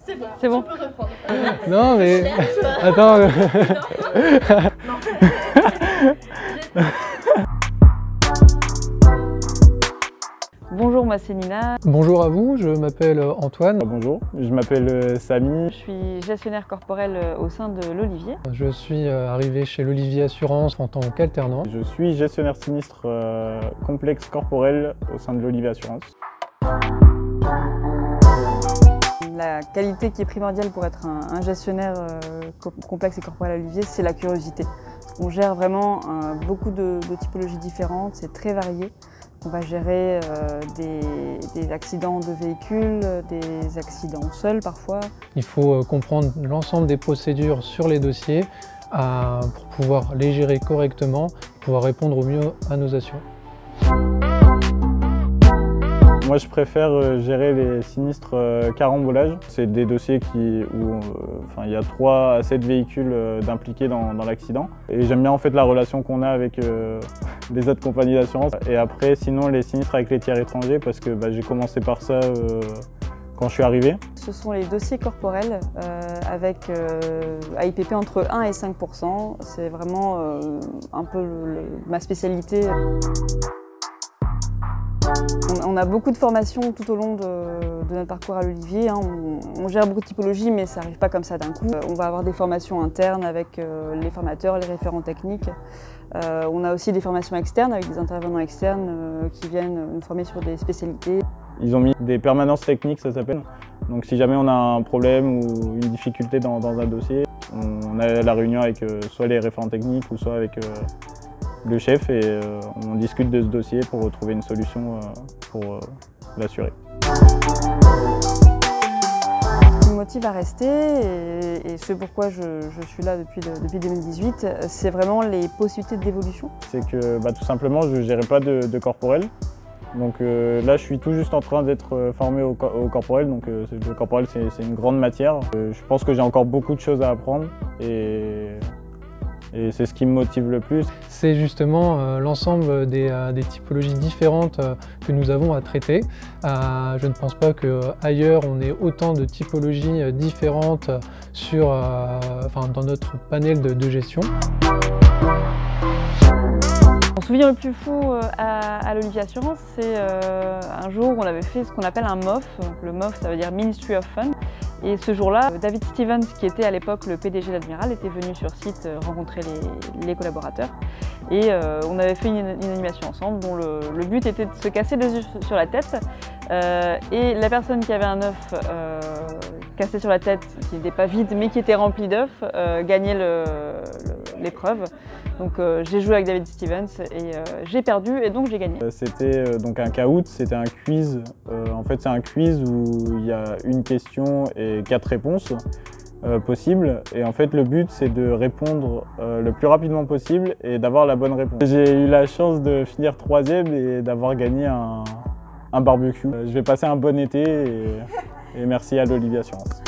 C'est bon. Tu peux reprendre. Non mais... Attends. Bonjour, moi c'est Nina. Bonjour à vous, je m'appelle Antoine. Bonjour, je m'appelle Samy. Je suis gestionnaire corporel au sein de l'Olivier. Je suis arrivé chez l'Olivier Assurance en tant qu'alternant. Je suis gestionnaire sinistre complexe corporel au sein de l'Olivier Assurance. La qualité qui est primordiale pour être un gestionnaire complexe et corporel à l'Olivier, c'est la curiosité. On gère vraiment beaucoup de typologies différentes, c'est très varié. On va gérer des accidents de véhicules, des accidents seuls parfois. Il faut comprendre l'ensemble des procédures sur les dossiers pour pouvoir les gérer correctement, pouvoir répondre au mieux à nos assurés. Moi, je préfère gérer les sinistres carambolage. C'est des dossiers où il y a 3 à 7 véhicules d'impliqués dans l'accident. Et j'aime bien en fait la relation qu'on a avec les autres compagnies d'assurance. Et après, sinon, les sinistres avec les tiers étrangers, parce que j'ai commencé par ça quand je suis arrivé. Ce sont les dossiers corporels avec AIPP entre 1 et 5%. C'est vraiment un peu ma spécialité. On a beaucoup de formations tout au long de notre parcours à l'Olivier. On gère beaucoup de typologies, mais ça n'arrive pas comme ça d'un coup. On va avoir des formations internes avec les formateurs, les référents techniques. On a aussi des formations externes avec des intervenants externes qui viennent nous former sur des spécialités. Ils ont mis des permanences techniques, ça s'appelle. Donc si jamais on a un problème ou une difficulté dans un dossier, on a la réunion avec soit les référents techniques ou soit avec le chef et on discute de ce dossier pour trouver une solution pour l'assurer. Ce qui me motive à rester et ce pourquoi je suis là depuis 2018, c'est vraiment les possibilités d'évolution. C'est que tout simplement je ne gérais pas de corporel. Donc là je suis tout juste en train d'être formé au corporel, donc le corporel c'est une grande matière. Je pense que j'ai encore beaucoup de choses à apprendre et c'est ce qui me motive le plus. C'est justement l'ensemble des typologies différentes que nous avons à traiter. Je ne pense pas qu'ailleurs on ait autant de typologies différentes dans notre panel de gestion. Mon souvenir le plus fou à l'Olivier Assurance, c'est un jour où on avait fait ce qu'on appelle un MOF. Le MOF, ça veut dire Ministry of Fun. Et ce jour-là, David Stevens, qui était à l'époque le PDG d'Admiral, était venu sur site rencontrer les collaborateurs. Et on avait fait une animation ensemble dont le but était de se casser les yeux sur la tête. Et la personne qui avait un œuf cassé sur la tête, qui n'était pas vide mais qui était rempli d'œufs, gagnait l'épreuve. Donc j'ai joué avec David Stevens et j'ai perdu et donc j'ai gagné. C'était donc un caout, c'était un quiz. En fait c'est un quiz où il y a une question et 4 réponses possibles. Et en fait le but c'est de répondre le plus rapidement possible et d'avoir la bonne réponse. J'ai eu la chance de finir 3e et d'avoir gagné un barbecue. Je vais passer un bon été et merci à l'Olivier Assurance.